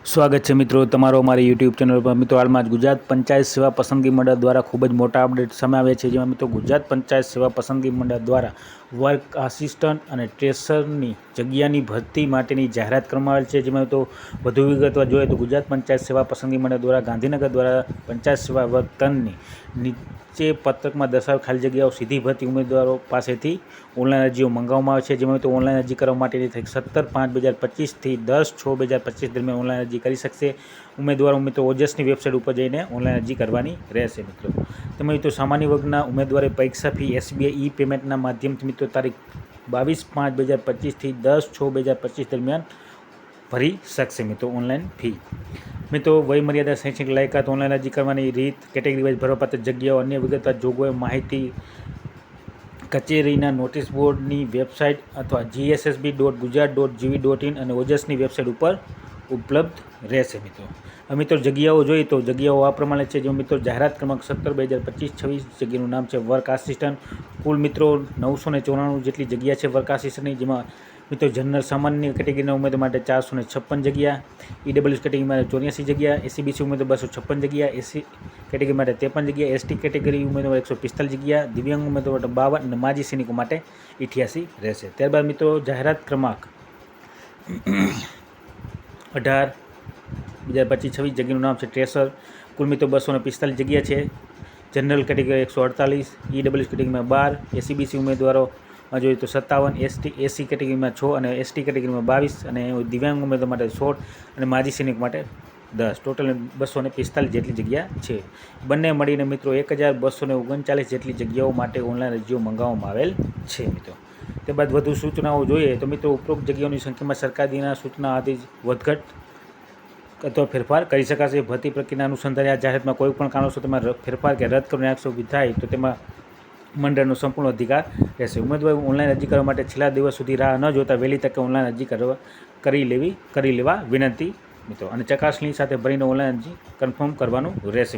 સ્વાગત છે મિત્રો તમારો અમારી યુટ્યુબ ચેનલ પર। મિત્રો હાલમાં જ ગુજરાત પંચાયત સેવા પસંદગી મંડળ દ્વારા ખૂબ જ મોટા અપડેટ સામે આવ્યા છે, જેમાં મિત્રો ગુજરાત પંચાયત સેવા પસંદગી મંડળ દ્વારા વર્ક આસિસ્ટન્ટ અને ટ્રેસરની જગ્યાની ભરતી માટેની જાહેરાત કરવામાં આવેલ છે। જેમાં તો વધુ વિગતવાર જોઈએ તો ગુજરાત પંચાયત સેવા પસંદગી મંડળ દ્વારા ગાંધીનગર દ્વારા પંચાયત સેવા વર્ગ 3ની નીચે પત્રકમાં દર્શાવેલ ખાલી જગ્યાઓ સીધી ભરતી ઉમેદવારો પાસેથી ઓનલાઈન અરજીઓ મંગાવવામાં આવે છે। જેમાં તો ઓનલાઈન અરજી કરવા માટેની તારીખ 17/5/2025 થી 10/6/2025 દરમિયાન ઓનલાઈન અરજી કરી શકશે। ઉમેદવારો મિત્રો ઓજસની વેબસાઇટ ઉપર જઈને ઓનલાઈન અરજી કરવાની રહેશે। મિત્રો તેમાં મિત્રો સામાન્ય વર્ગના ઉમેદવારે પરીક્ષા ફી SBI પેમેન્ટના માધ્યમથી મિત્રો તારીખ 22/5/2025 થી 10/6/2025 દરમિયાન ભરી શકશે। મિત્રો ઓનલાઈન ફી મિત્રો વય મર્યાદા શૈક્ષણિક લાયકાત ઓનલાઈન અરજી કરવાની રીત કેટેગરી વાઇઝ ભરવાપાત્ર જગ્યાઓ અન્ય વિગતવાર જોગવાઈ માહિતી કચેરીના નોટિસ બોર્ડની વેબસાઇટ અથવા gssb.gujarat.gov.in અને ઓજસની વેબસાઇટ ઉપર ઉપલબ્ધ રહેશે। મિત્રો જગ્યાઓ જોઈએ તો જગ્યાઓ આ પ્રમાણે છે। જો મિત્રો જાહેરાત ક્રમાંક 17/2025-26 જગ્યાનું નામ છે વર્ક આસિસ્ટન્ટ। કુલ મિત્રો 994 જેટલી જગ્યા છે વર્ક આસિસ્ટન્ટની, જેમાં મિત્રો જનરલ સામાન્ય કેટેગરીના ઉમેદવાર માટે 456 જગ્યા, EWS કેટેગરી માટે 84 જગ્યા, SCBC ઉમેદવાર 256 જગ્યા, SC કેટેગરી માટે 53 જગ્યા, ST કેટેગરી ઉમેદવાર 145 જગ્યા, દિવ્યાંગ ઉમેદવાર માટે 52 અને માજી સૈનિકો માટે 88 રહેશે। ત્યારબાદ મિત્રો જાહેરાત ક્રમાંક 18/2025-26 જગ્યાનું નામ છે ટ્રેસર। કુલ મિત્રો 245 જગ્યા છે। જનરલ કેટેગરી 148, EWS કેટેગરીમાં 12, SCBC ઉમેદવારોમાં જોઈએ તો 57, SC કેટેગરીમાં 6 અને ST કેટેગરીમાં 22 અને દિવ્યાંગ ઉમેદવાર માટે 16 અને માજી સૈનિક માટે 10, ટોટલ 245 જેટલી જગ્યા છે। બંને મળીને મિત્રો 1239 જેટલી જગ્યાઓ માટે ઓનલાઈન અરજીઓ મંગાવવામાં આવેલ છે। મિત્રો ત્યારબાદ વધુ સૂચનાઓ જોઈએ તો મિત્રો ઉપરોક્ત જગ્યાઓની સંખ્યામાં સરકારીના સૂચના આધારિત વધઘટ અથવા ફેરફાર કરી શકાશે। ભરતી પ્રક્રિયાના અનુસંધાને આ જાહેરાતમાં કોઈ પણ કારણોસર તેમાં ફેરફાર કે રદ કરવાની આક્ષેપ ઊભી થાય તો તેમાં મંડળનો સંપૂર્ણ અધિકાર રહેશે। ઉમેદવાર ઓનલાઈન અરજી કરવા માટે છેલ્લા દિવસ સુધી રાહ ન જોતા વહેલી તકે ઓનલાઈન અરજી કરી લેવા વિનંતી મિત્રો, અને ચકાસણી સાથે ભરીને ઓનલાઈન અરજી કન્ફર્મ કરવાનું રહેશે।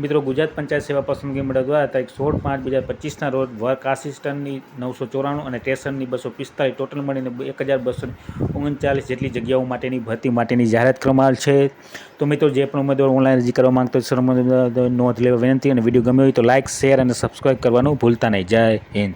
મિત્રો ગુજરાત પંચાયત સેવા પસંદગી મંડળ દ્વારા તારીખ 16/5/2025ના રોજ વર્ક આસિસ્ટન્ટની 994 અને ટ્રેસરની 245 ટોટલ મળીને 1239 જેટલી જગ્યાઓ માટેની ભરતી માટેની જાહેરાત કરવામાં આવેલ છે। તો મિત્રો જે પણ ઉમેદવાર ઓનલાઈન અરજી કરવા માંગતો હોય નોંધ લેવા વિનંતી, અને વિડીયો ગમ્યો હોય તો લાઇક, શેર અને સબસ્ક્રાઈબ કરવાનું ભૂલતા નહીં। જય હિન્દ।